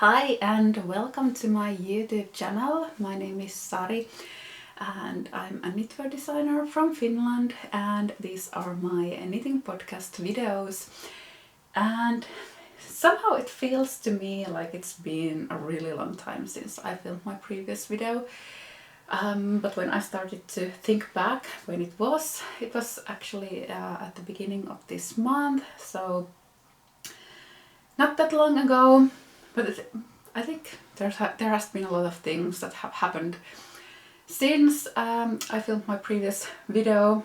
Hi and welcome to my YouTube channel. My name is Sari and I'm a knitwear designer from Finland, and these are my knitting podcast videos. And somehow it feels to me like it's been a really long time since I filmed my previous video. But when I started to think back when it was actually at the beginning of this month, so not that long ago. But I think there has been a lot of things that have happened since I filmed my previous video.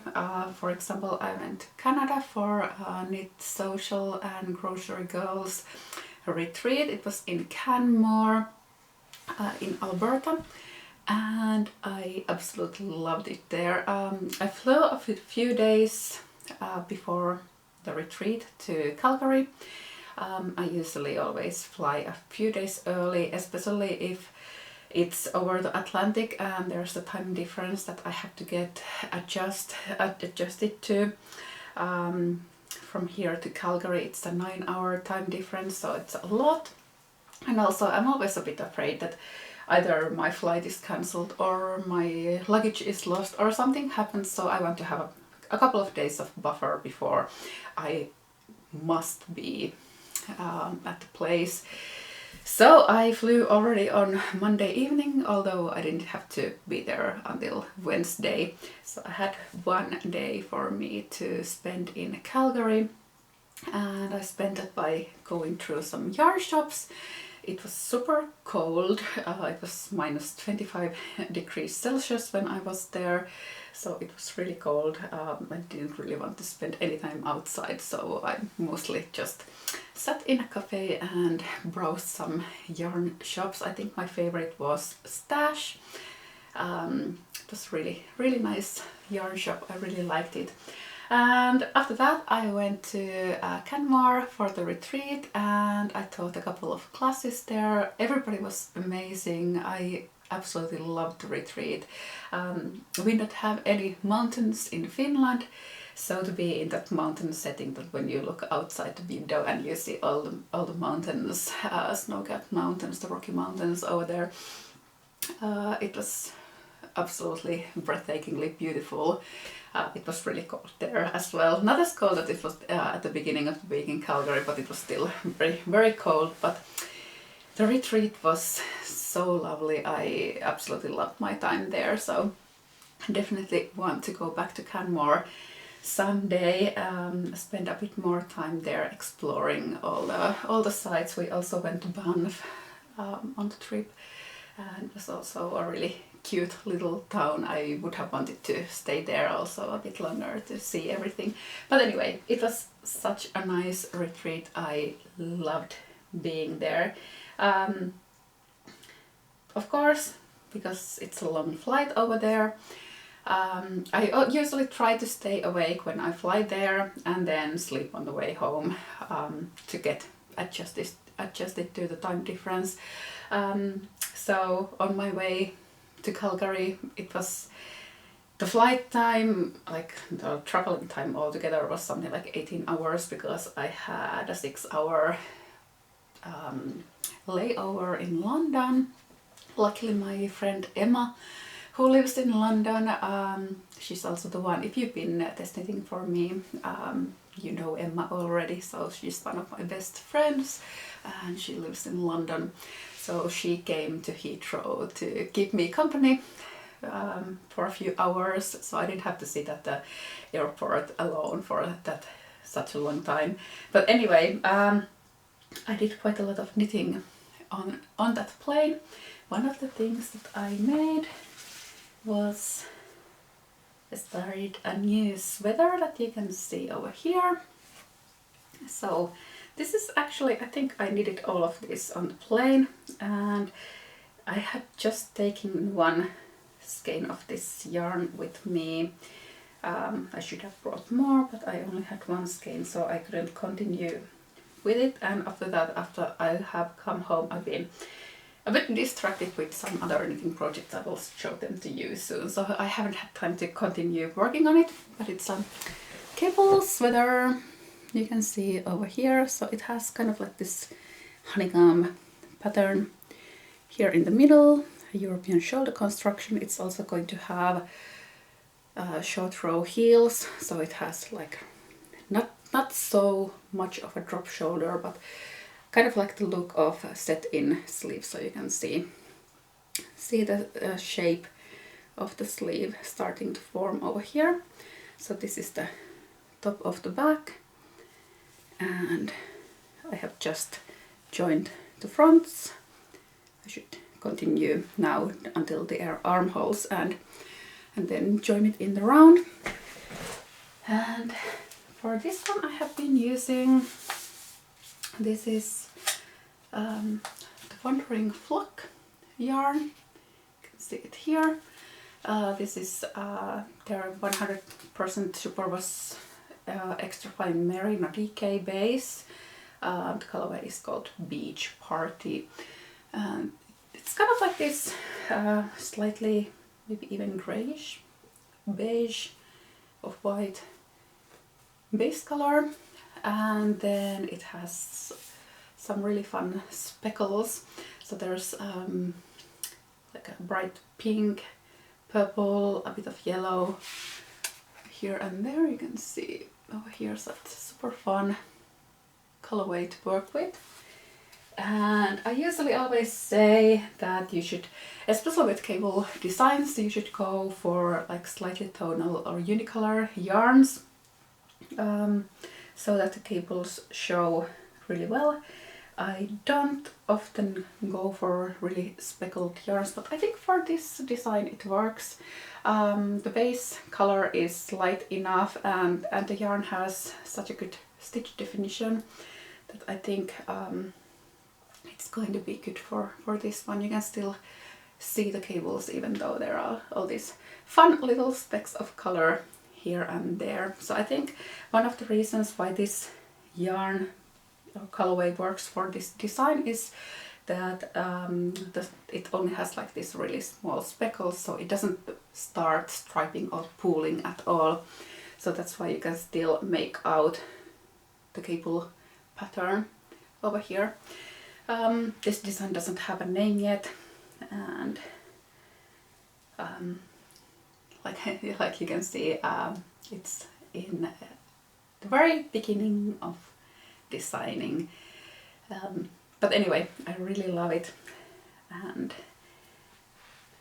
For example, I went to Canada for Knit Social and Grocery Girls retreat. It was in Canmore in Alberta, and I absolutely loved it there. I flew a few days before the retreat to Calgary. I usually always fly a few days early, especially if it's over the Atlantic and there's a time difference that I have to get adjusted to. From here to Calgary, it's a 9-hour time difference, so it's a lot. And also I'm always a bit afraid that either my flight is cancelled or my luggage is lost or something happens, so I want to have a couple of days of buffer before I must be at the place. So I flew already on Monday evening, although I didn't have to be there until Wednesday. So I had one day for me to spend in Calgary, and I spent it by going through some yarn shops. It was super cold. It was minus 25 degrees Celsius when I was there, so it was really cold. I didn't really want to spend any time outside, so I mostly just sat in a cafe and browsed some yarn shops. I think my favorite was Stash. It was really nice yarn shop. I really liked it. And after that I went to Canmore for the retreat, and I taught a couple of classes there. Everybody was amazing. I absolutely loved the retreat. We don't have any mountains in Finland, so to be in that mountain setting, that when you look outside the window and you see all the mountains, snow-capped mountains, the Rocky Mountains over there, it was absolutely breathtakingly beautiful. It was really cold there as well. Not as cold as it was at the beginning of the week in Calgary, but it was still very cold. But the retreat was so lovely. I absolutely loved my time there, so definitely want to go back to Canmore someday. Spend a bit more time there exploring all the sites. We also went to Banff on the trip, and it was also a really cute little town. I would have wanted to stay there also a bit longer to see everything. But anyway, it was such a nice retreat. I loved being there. Of course, because it's a long flight over there, I usually try to stay awake when I fly there and then sleep on the way home to get adjusted to the time difference. So on my way to Calgary, it was the flight time, like the traveling time altogether was something like 18 hours, because I had a 6-hour layover in London. Luckily my friend Emma, who lives in London, she's also the one, if you've been test knitting for me, you know Emma already, so she's one of my best friends and she lives in London. So she came to Heathrow to keep me company for a few hours, so I didn't have to sit at the airport alone for such a long time. But anyway, I did quite a lot of knitting on that plane. One of the things that I made was started a new sweater that you can see over here. So this is actually, I think I knitted all of this on the plane, and I had just taken one skein of this yarn with me. I should have brought more, but I only had one skein, so I couldn't continue with it. And after that, after I have come home, I've been a bit distracted with some other knitting projects. I will show them to you soon, so I haven't had time to continue working on it. But it's a cable sweater, you can see over here. So it has kind of like this honeycomb pattern here in the middle, a European shoulder construction. It's also going to have short row heels, so it has like not so much of a drop shoulder, but kind of like the look of a set-in sleeve. So you can see the shape of the sleeve starting to form over here. So this is the top of the back, and I have just joined the fronts. I should continue now until the armholes and then join it in the round. And for this one I have been using, this is the Wandering Flock yarn. You can see it here. This is their 100% superwash extra fine Merino DK base. The colorway is called Beach Party. It's kind of like this slightly, maybe even grayish, beige of white base color, and then it has some really fun speckles. So there's like a bright pink, purple, a bit of yellow here and there. You can see over here, so it's super fun colorway to work with. And I usually always say that you should, especially with cable designs, you should go for like slightly tonal or unicolor yarns, so that the cables show really well. I don't often go for really speckled yarns, but I think for this design it works. The base color is light enough, and the yarn has such a good stitch definition that I think it's going to be good for this one. You can still see the cables even though there are all these fun little specks of color here and there. So I think one of the reasons why this yarn or colorway works for this design is that it only has like this really small speckles, so it doesn't start striping or pooling at all. So that's why you can still make out the cable pattern over here. This design doesn't have a name yet, and like you can see, it's in the very beginning of designing. But anyway, I really love it, and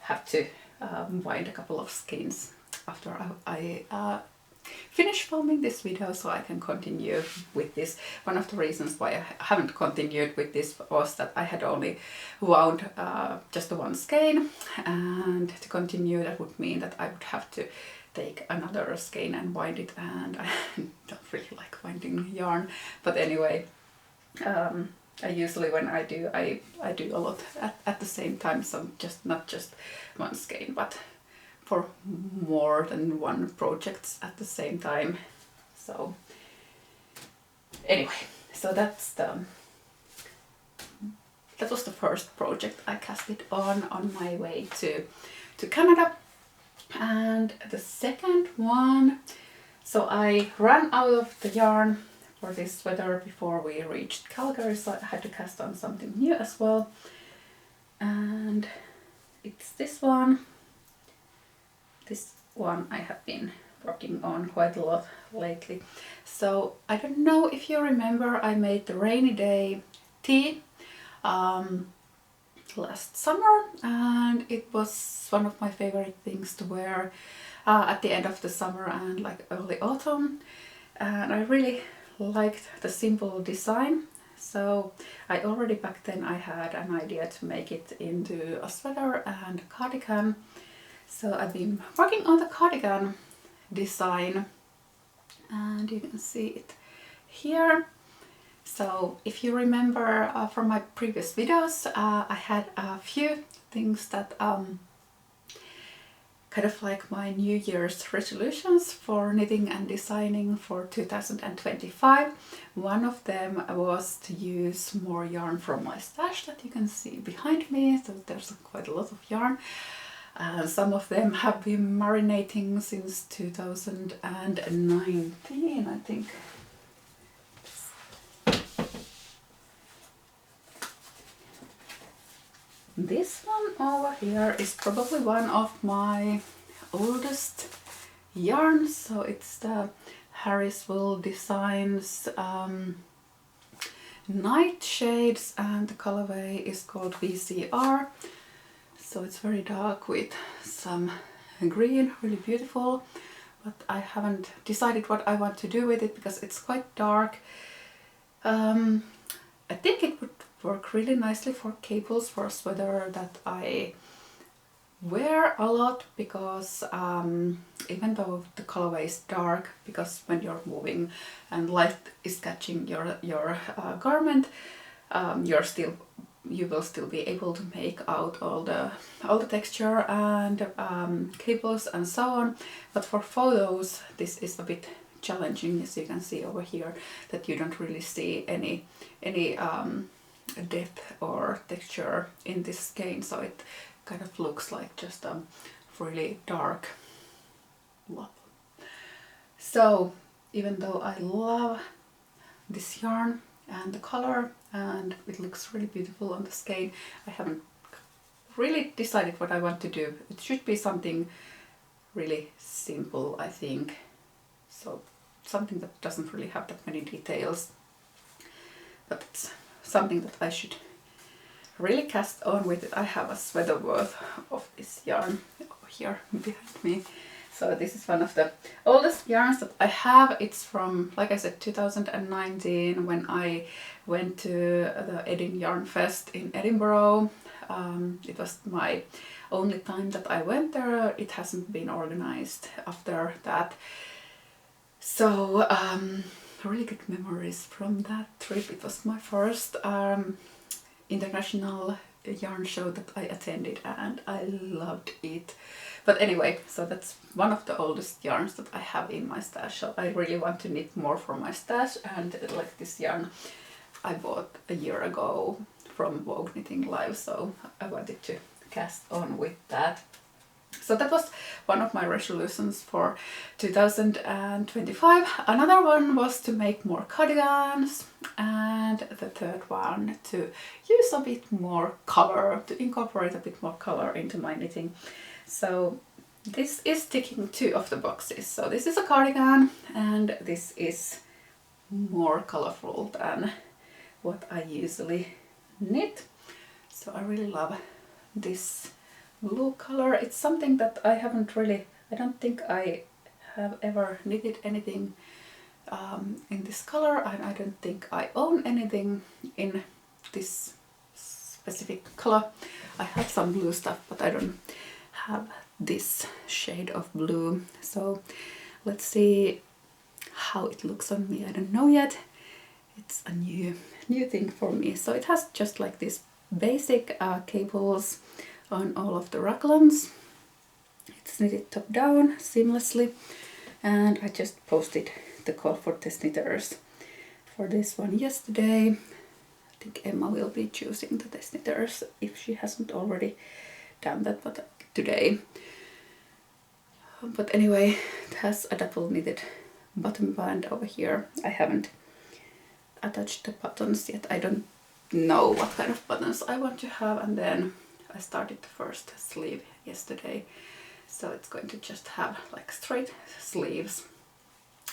have to wind a couple of skeins after I finish filming this video so I can continue with this. One of the reasons why I haven't continued with this was that I had only wound just the one skein, and to continue that would mean that I would have to take another skein and wind it, and I don't really like winding yarn. But anyway, I usually, when I do a lot at the same time, so not just one skein, but for more than one projects at the same time. So anyway, so that was the first project I casted on my way to Canada. And the second one, so I ran out of the yarn for this sweater before we reached Calgary, so I had to cast on something new as well, and it's this one. This one I have been working on quite a lot lately. So I don't know if you remember, I made the rainy day tee last summer, and it was one of my favorite things to wear at the end of the summer and like early autumn, and I really liked the simple design. So I already back then I had an idea to make it into a sweater and a cardigan. So I've been working on the cardigan design, and you can see it here. So if you remember from my previous videos, I had a few things that kind of like my New Year's resolutions for knitting and designing for 2025. One of them was to use more yarn from my stash that you can see behind me. So there's quite a lot of yarn. Some of them have been marinating since 2019, I think. This one over here is probably one of my oldest yarns, so it's the Harrisville Designs Nightshades, and the colorway is called VCR. So it's very dark with some green, really beautiful, but I haven't decided what I want to do with it because it's quite dark. I think it would work really nicely for cables, for a sweater that I wear a lot, because even though the colorway is dark, because when you're moving and light is catching your garment, you will still be able to make out all the texture and cables and so on. But for photos, this is a bit challenging, as you can see over here, that you don't really see any depth or texture in this skein, so it kind of looks like just a really dark blob. So even though I love this yarn and the color, and it looks really beautiful on the skein, I haven't really decided what I want to do. It should be something really simple, I think, so something that doesn't really have that many details, but it's something that I should really cast on with it. I have a sweater worth of this yarn over here behind me. So this is one of the oldest yarns that I have. It's from, like I said, 2019, when I went to the Edin Yarn Fest in Edinburgh. It was my only time that I went there. It hasn't been organized after that. So really good memories from that trip. It was my first international yarn show that I attended, and I loved it. But anyway, so that's one of the oldest yarns that I have in my stash. So I really want to knit more for my stash, and like this yarn I bought a year ago from Vogue Knitting Live, so I wanted to cast on with that. So that was one of my resolutions for 2025. Another one was to make more cardigans, and the third one to use a bit more color, to incorporate a bit more color into my knitting. So this is ticking 2 of the boxes. So this is a cardigan, and this is more colorful than what I usually knit. So I really love this blue color. It's something that I don't think I have ever knitted anything in this color, and I don't think I own anything in this specific color. I have some blue stuff, but I don't have this shade of blue. So let's see how it looks on me. I don't know yet. It's a new thing for me. So it has just like this basic cables on all of the raglans. It's knitted top down seamlessly, and I just posted the call for test knitters for this one yesterday. I think Emma will be choosing the test knitters if she hasn't already done that, but today. But anyway, it has a double knitted button band over here. I haven't attached the buttons yet. I don't know what kind of buttons I want to have, and then I started the first sleeve yesterday, so it's going to just have like straight sleeves.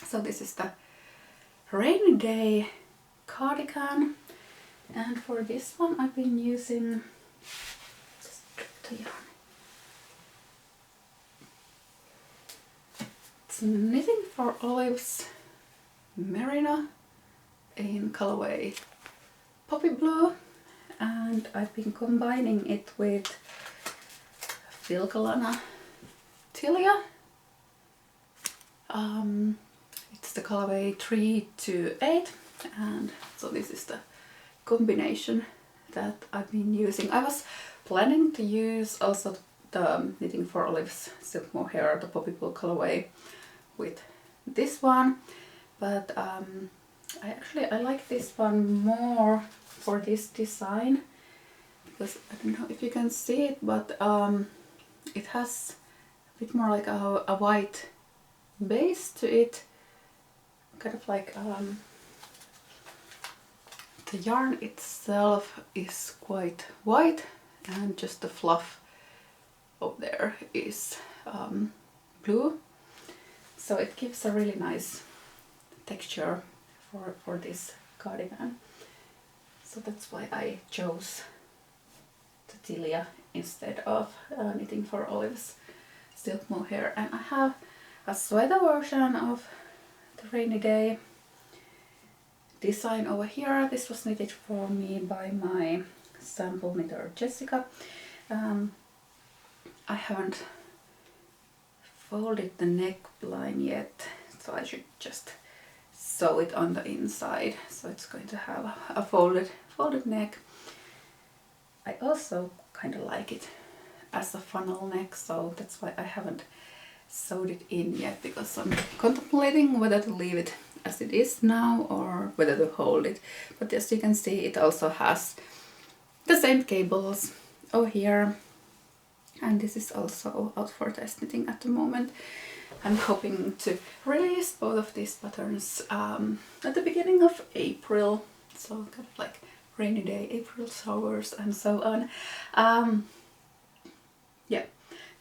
So this is the rainy day cardigan, and for this one I've been using the yarn. It's Knitting for Olives Merino in colorway Poppy Blue, and I've been combining it with Filcolana Tilia. It's the colorway 3 to 8, and so this is the combination that I've been using. I was planning to use also the Knitting for Olives Silk Mohair, the Poppy Blue colorway, with this one, but I like this one more for this design, because I don't know if you can see it, but it has a bit more like a white base to it, kind of like the yarn itself is quite white, and just the fluff over there is blue, so it gives a really nice texture for this cardigan. So that's why I chose the Tilia instead of Knitting for Olive's Silk Mohair. And I have a sweater version of the rainy day design over here. This was knitted for me by my sample knitter Jessica. I haven't folded the neckline yet, so I should just sew it on the inside, so it's going to have a folded neck. I also kind of like it as a funnel neck, so that's why I haven't sewed it in yet, because I'm contemplating whether to leave it as it is now or whether to hold it. But as you can see, it also has the same cables over here, and this is also out for test knitting at the moment. I'm hoping to release both of these patterns at the beginning of April, so kind of like rainy day, April showers and so on. Yeah,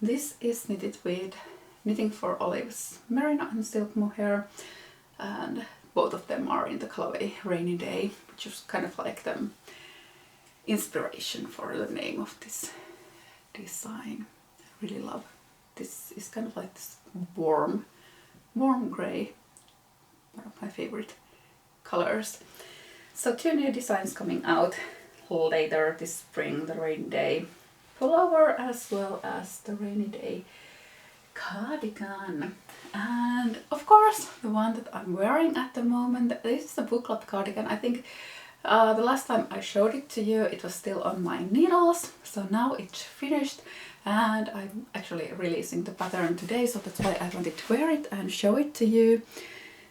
this is knitted with Knitting for Olive's Merino and Silk Mohair, and both of them are in the colorway Rainy Day, which is kind of like the inspiration for the name of this design. I really love this. Is kind of like this warm grey, one of my favorite colors. So 2 new designs coming out later this spring, the Rainy Day pullover as well as the Rainy Day cardigan. And of course the one that I'm wearing at the moment, this is the book club cardigan. I think the last time I showed it to you it was still on my needles, so now it's finished and I'm actually releasing the pattern today, so that's why I wanted to wear it and show it to you.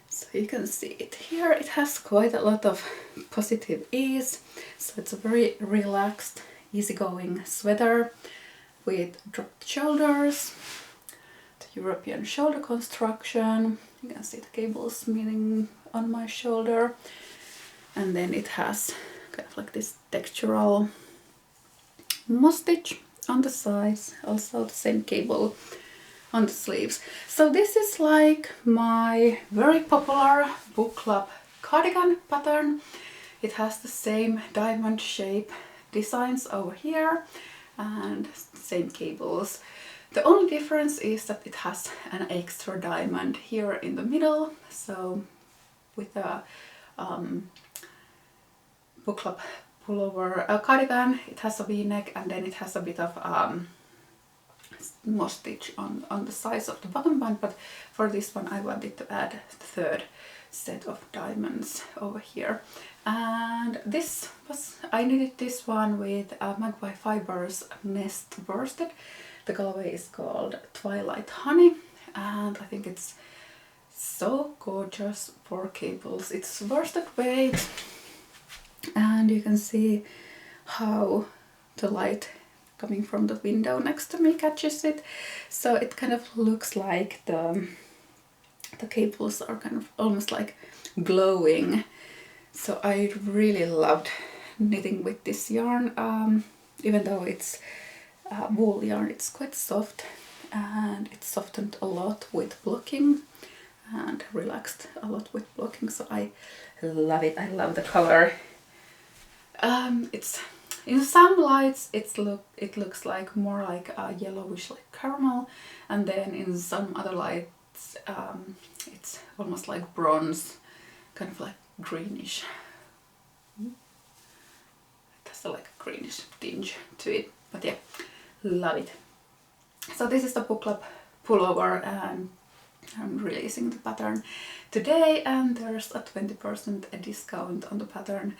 So you can see it here. It has quite a lot of positive ease, so it's a very relaxed, easygoing sweater with dropped shoulders, the European shoulder construction. You can see the cables meeting on my shoulder, and then it has kind of like this textural moss stitch on the sides, also the same cable on the sleeves. So this is like my very popular book club cardigan pattern. It has the same diamond shape designs over here and same cables. The only difference is that it has an extra diamond here in the middle. So with the book club pullover cardigan, it has a v-neck and then it has a bit of moss stitch on the sides of the bottom band, but for this one I wanted to add the third set of diamonds over here. And this was, I knitted this one with Magpie Fibers Nest Worsted. The colorway is called Twilight Honey, and I think it's so gorgeous for cables. It's worsted weight, and you can see how the light coming from the window next to me catches it. So it kind of looks like the cables are kind of almost like glowing. So I really loved knitting with this yarn, even though it's wool yarn. It's quite soft and it's softened a lot with blocking and relaxed a lot with blocking, so I love it. I love the color. It's in some lights it looks like more like a yellowish like caramel, and then in some other lights it's almost like bronze, kind of like greenish. It has like a greenish tinge to it, but yeah, love it. So this is the book club pullover, and I'm releasing the pattern today, and there's a 20% discount on the pattern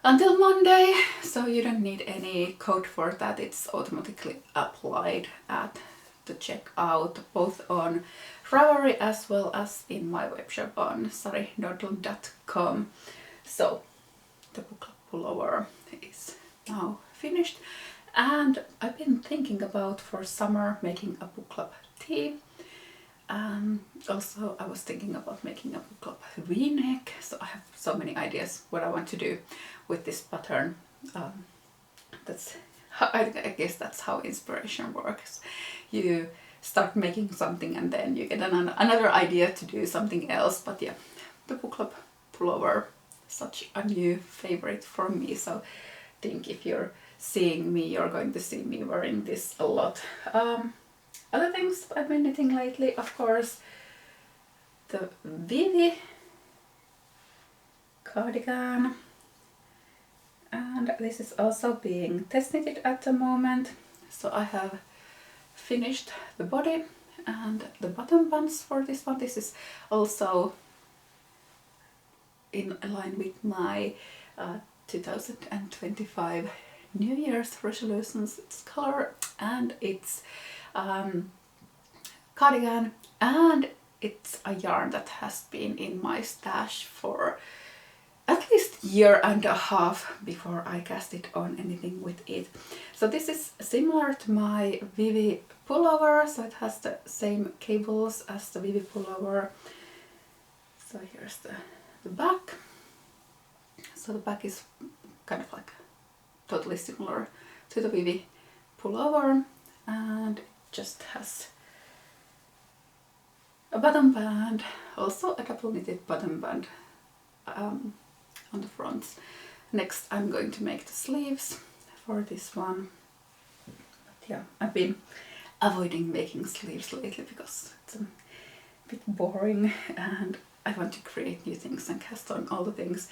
until Monday, so you don't need any code for that. It's automatically applied at the checkout, both on Ravelry as well as in my webshop on sari.com. So the book club pullover is now finished, and I've been thinking about for summer making a book club tee. Also I was thinking about making a book club v-neck, so I have so many ideas what I want to do with this pattern. That's I guess that's how inspiration works. You start making something and then you get another idea to do something else. But yeah, the book club pullover, such a new favorite for me. So I think if you're seeing me, you're going to see me wearing this a lot. Other things I've been knitting lately, of course, the Vivi cardigan, and this is also being test knitted at the moment. So I have finished the body and the bottom bands for this one. This is also in line with my 2025 New Year's resolutions. It's color and it's cardigan, and it's a yarn that has been in my stash for at least a year and a half before I cast it on anything with it. So this is similar to my Vivi pullover, so it has the same cables as the Vivi pullover. So here's the back. So the back is kind of like totally similar to the Vivi pullover, and it just has a bottom band, also a double knitted bottom band on the front. Next I'm going to make the sleeves for this one. But yeah, I've been avoiding making sleeves lately because it's a bit boring and I want to create new things and cast on all the things.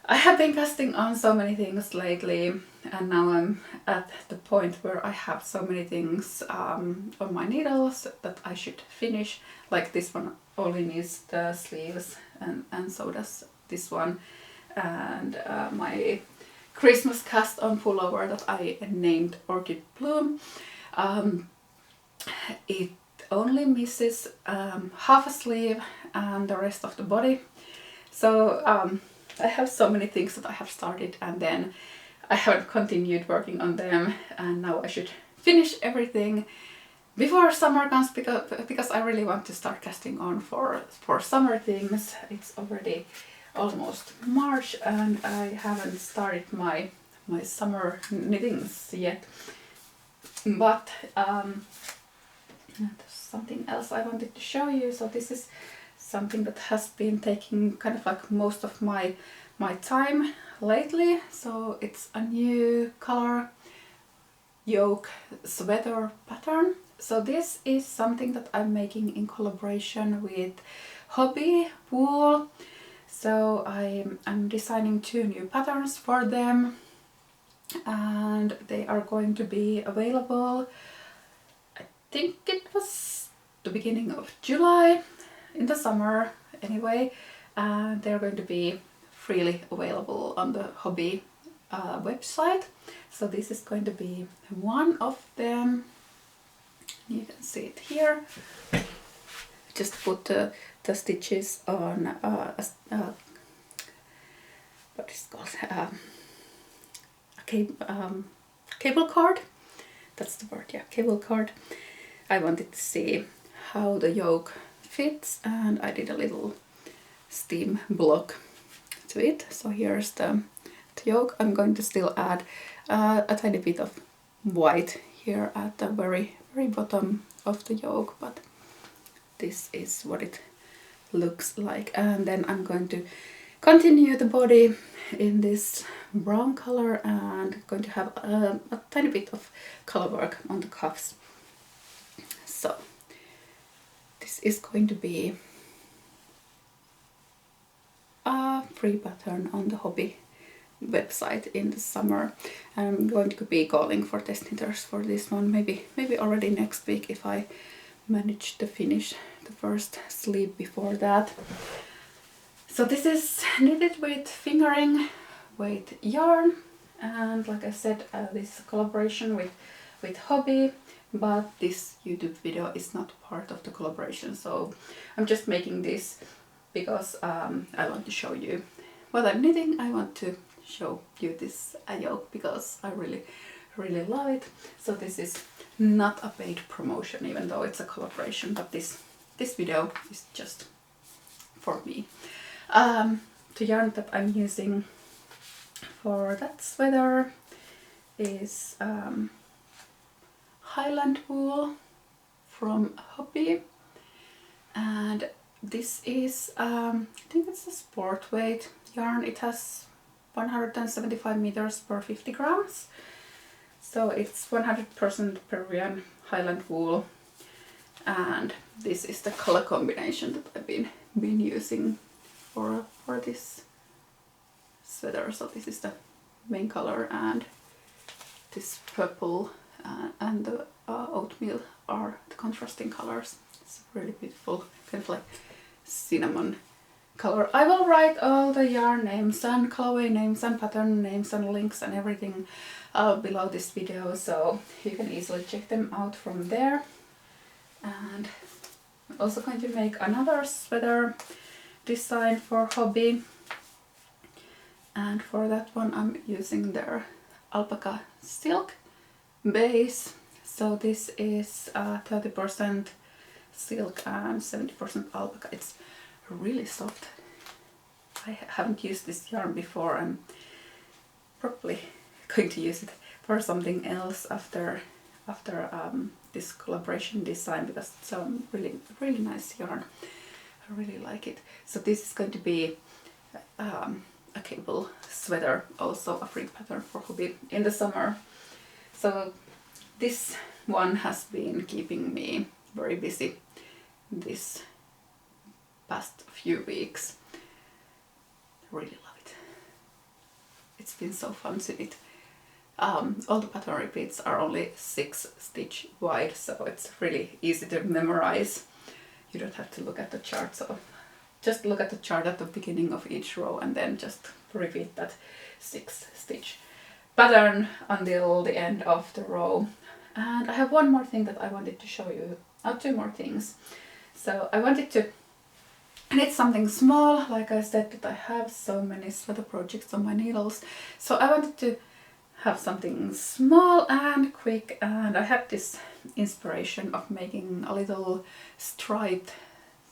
I have been casting on so many things lately, and now I'm at the point where I have so many things on my needles that I should finish. Like this one only needs the sleeves, and so does this one. And my Christmas cast on pullover that I named Orchid Bloom, it only misses half a sleeve and the rest of the body. So I have so many things that I have started and then I haven't continued working on them, and now I should finish everything before summer comes because I really want to start casting on for summer things. It's already almost March and I haven't started my summer knittings yet. But there's something else I wanted to show you. So this is something that has been taking kind of like most of my time lately. So it's a new Coloryoke sweater pattern. So this is something that I'm making in collaboration with Hobbii Wool. So I'm designing 2 new patterns for them, and they are going to be available, I think it was the beginning of July, in the summer anyway, and they're going to be freely available on the Hobbii website. So this is going to be one of them. You can see it here. I just put the stitches on what is it called, cable card. That's the word, yeah, cable card. I wanted to see how the yoke fits, and I did a little steam block to it. So here's the yoke. I'm going to still add a tiny bit of white here at the very bottom of the yoke, but this is what it looks like. And then I'm going to continue the body in this brown color and going to have a tiny bit of color work on the cuffs. So this is going to be a free pattern on the Hobbii website in the summer. I'm going to be calling for test knitters for this one, maybe already next week if I manage to finish the first sleeve before that. So this is knitted with fingering weight yarn, and like I said, this is a collaboration with Hobbii, but this YouTube video is not part of the collaboration, so I'm just making this because I want to show you what I'm knitting. I want to show you this yoke because I really love it. So this is not a paid promotion, even though it's a collaboration, but this video is just for me. The yarn that I'm using for that sweater is Highland wool from Hobbii, and this is I think it's a sport weight yarn. It has 175 meters per 50 grams, so it's 100% Peruvian Highland wool, and this is the color combination that I've been using for this sweater. So this is the main color, and this purple and the oatmeal are the contrasting colors. It's really beautiful, kind of like cinnamon color. I will write all the yarn names and colorway names and pattern names and links and everything below this video, so you can easily check them out from there. And I'm also going to make another sweater design for Hobbii, and for that one I'm using their Alpaca Silk base. So this is 30% silk and 70% alpaca. It's really soft. I haven't used this yarn before. I'm probably going to use it for something else after this collaboration design, because it's a really nice yarn. I really like it. So this is going to be a cable sweater, also a free pattern for Hobbii in the summer. So this one has been keeping me very busy this past few weeks. I really love it. It's been so fun to knit. All the pattern repeats are only 6 stitch wide, so it's really easy to memorize. You don't have to look at the chart, so just look at the chart at the beginning of each row and then just repeat that 6 stitch pattern until the end of the row. And I have one more thing that I wanted to show you, 2 more things. So I wanted to knit something small. Like I said, that I have so many sweater projects on my needles, so I wanted to have something small and quick, and I had this inspiration of making a little striped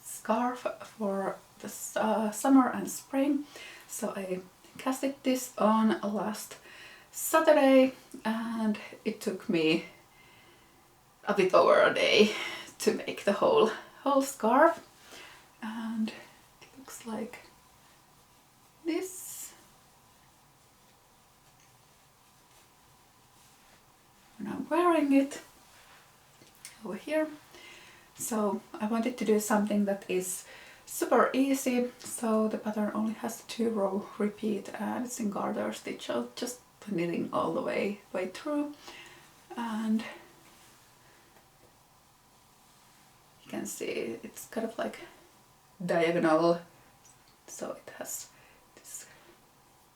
scarf for the summer and spring. So I casted this on last Saturday, and it took me a bit over a day to make the whole scarf, and it looks like this. And I'm wearing it over here. So I wanted to do something that is super easy. So the pattern only has 2 row repeat, and it's in garter stitch. I'll just knitting all the way through, and you can see it's kind of like diagonal, so it has this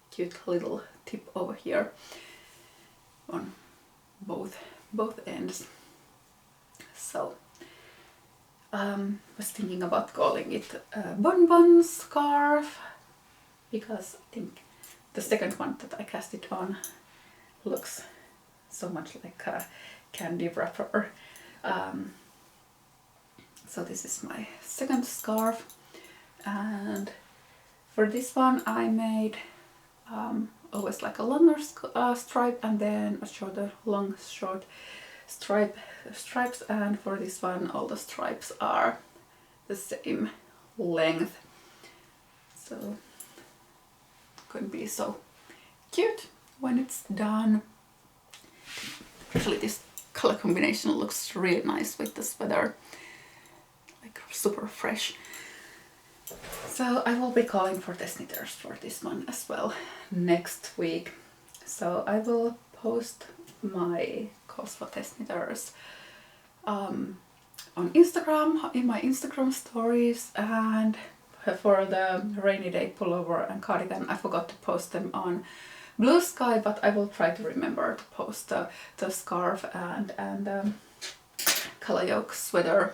cute little tip over here on both ends. So was thinking about calling it a bonbon scarf, because I think the second one that I cast it on looks so much like a candy wrapper. So this is my second scarf, and for this one I made always like a longer stripe and then a shorter short stripes, and for this one all the stripes are the same length. So it's going to be so cute when it's done. Actually, this color combination looks really nice with the sweater, like super fresh. So I will be calling for test knitters for this one as well next week. So I will post my calls for test knitters on Instagram, in my Instagram stories, and for the rainy day pullover and cardigan I forgot to post them on Blue Sky, but I will try to remember to post the scarf and Coloryoke sweater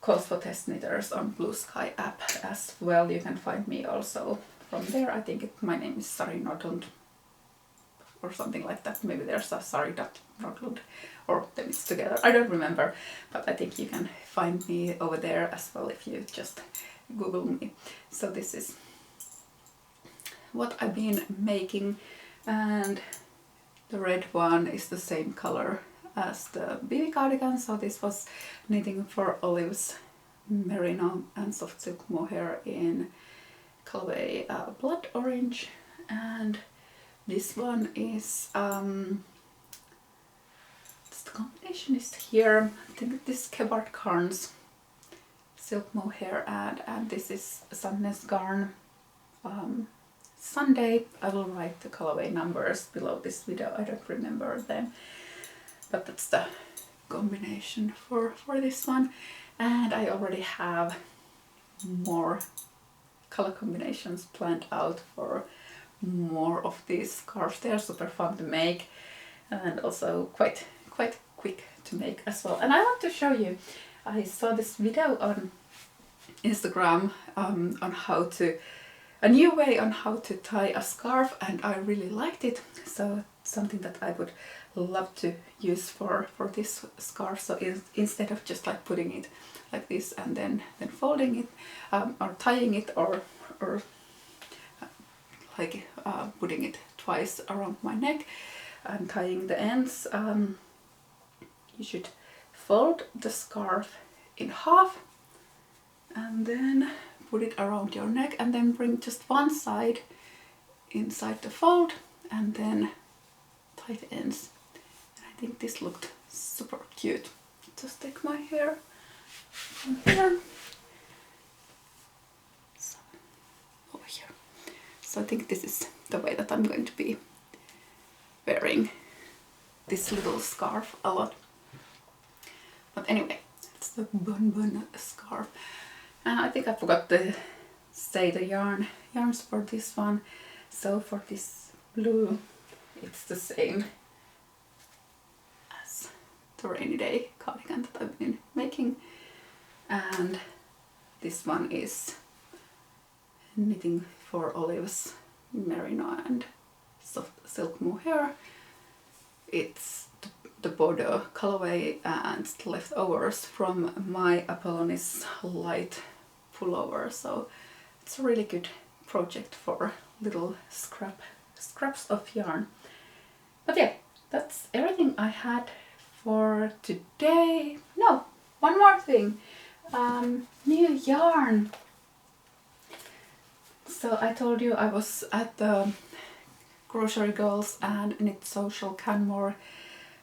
calls for test knitters on Blue Sky app as well. You can find me also from there. I think my name is Sari Nordlund or something like that. Maybe there's a Sari.Nordlund, or then it's together. I don't remember, but I think you can find me over there as well if you just Google me. So this is what I've been making, and the red one is the same color as the Vivi cardigan, so this was Knitting for Olives Merino and Soft Silk Mohair in colorway Blood Orange, and this one is the combination is here. I think this is Kebart Carnes Silk Mohair, and this is Sandnes Garn Sunday. I will write the colorway numbers below this video, I don't remember them, but that's the combination for this one. And I already have more color combinations planned out for more of these scarves. They are super fun to make and also quite quick to make as well. And I want to show you, I saw this video on Instagram on how to, a new way on how to tie a scarf, and I really liked it. So something that I would love to use for this scarf. So instead of just like putting it like this and then folding it or tying it or like putting it twice around my neck and tying the ends, you should fold the scarf in half and then put it around your neck and then bring just one side inside the fold and then tie the ends. And I think this looked super cute. Just take my hair from here, so over here. So I think this is the way that I'm going to be wearing this little scarf a lot. But anyway, it's the bun scarf. And I think I forgot to say the yarns for this one. So for this blue, it's the same as the rainy day cardigan that I've been making. And this one is Knitting for Olives Merino and Soft Silk Mohair. It's the Bordeaux colorway and leftovers from my Apollonis light pullover, so it's a really good project for little scraps of yarn. But yeah, that's everything I had for today. No, one more thing. New yarn. So I told you I was at the Grocery Girls and Knit Social Canmore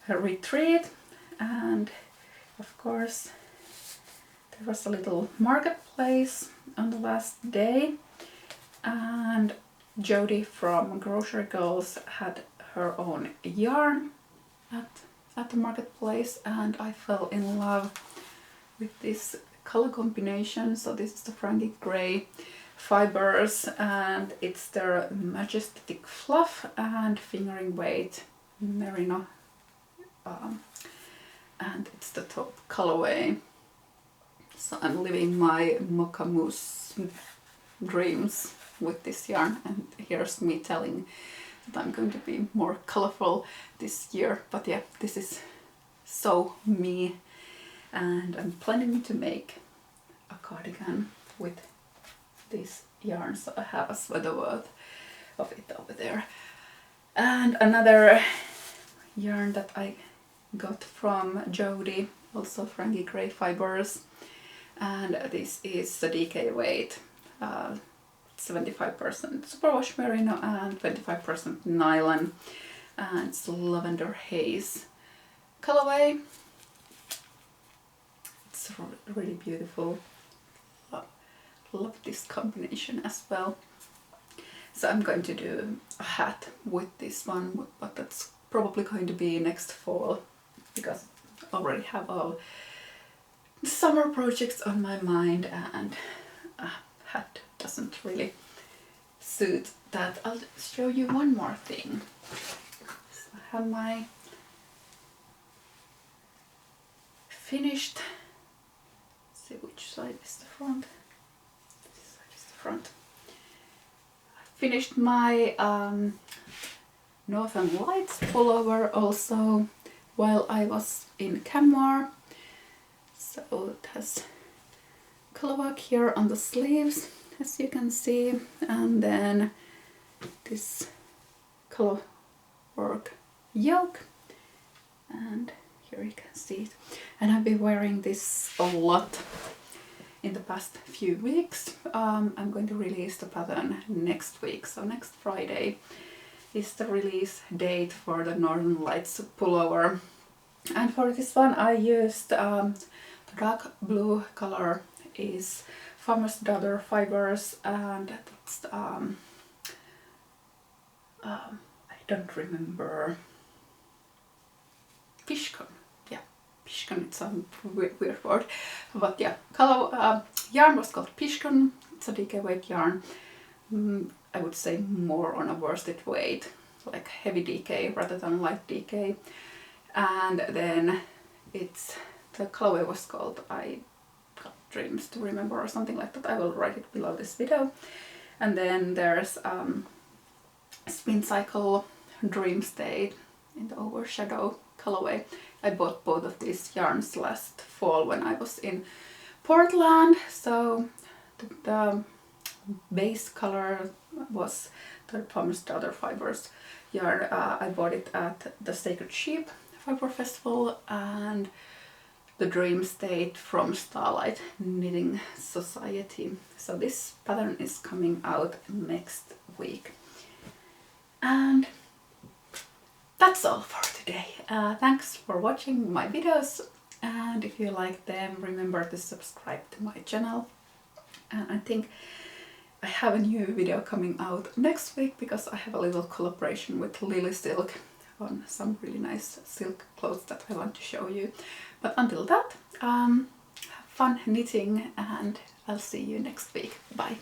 retreat, and of course there was a little marketplace on the last day, and Jody from Grocery Girls had her own yarn at the marketplace, and I fell in love with this color combination. So this is the Frankie Gray fibers, and it's their Majestic Fluff and fingering weight Merino, and it's the top colorway. So I'm living my mocha mousse dreams with this yarn, and here's me telling that I'm going to be more colorful this year. But yeah, this is so me, and I'm planning to make a cardigan with this yarn, so I have a sweater worth of it over there. And another yarn that I got from Jody, also Frankie Gray fibers, and this is the DK weight, 75% superwash merino and 25% nylon, and it's lavender haze colorway. It's really beautiful. Love this combination as well. So I'm going to do a hat with this one, but that's probably going to be next fall, because I already have all the summer projects on my mind, and a hat doesn't really suit that. I'll show you one more thing. So I have my finished, let's see which side is the front. This side is the front. I finished my Northern Lights pullover also while I was in Canmore. So it has colorwork here on the sleeves, as you can see, and then this color work yoke, and here you can see it. And I've been wearing this a lot in the past few weeks. I'm going to release the pattern next week, so next Friday is the release date for the Northern Lights pullover. And for this one I used the dark blue color is Farmer's Daughter fibers, and that's I don't remember, Fishcon. Yeah, Fishcon, it's a weird word, but yeah, color yarn was called Fishcon. It's a DK weight yarn. I would say more on a worsted weight, like heavy DK rather than light DK. And then it's, the colorway was called, I got dreams to remember or something like that. I will write it below this video. And then there's Spin Cycle Dream State in the Overshadow colorway. I bought both of these yarns last fall when I was in Portland. So the base color was the Farmer's Daughter fibers yarn. I bought it at the Sacred Sheep Fiber Festival, and the Dream State from Starlight Knitting Society. So this pattern is coming out next week. And that's all for today. Thanks for watching my videos, and if you like them, remember to subscribe to my channel. And I think I have a new video coming out next week because I have a little collaboration with Lily Silk on some really nice silk clothes that I want to show you. But until that, have fun knitting, and I'll see you next week. Bye!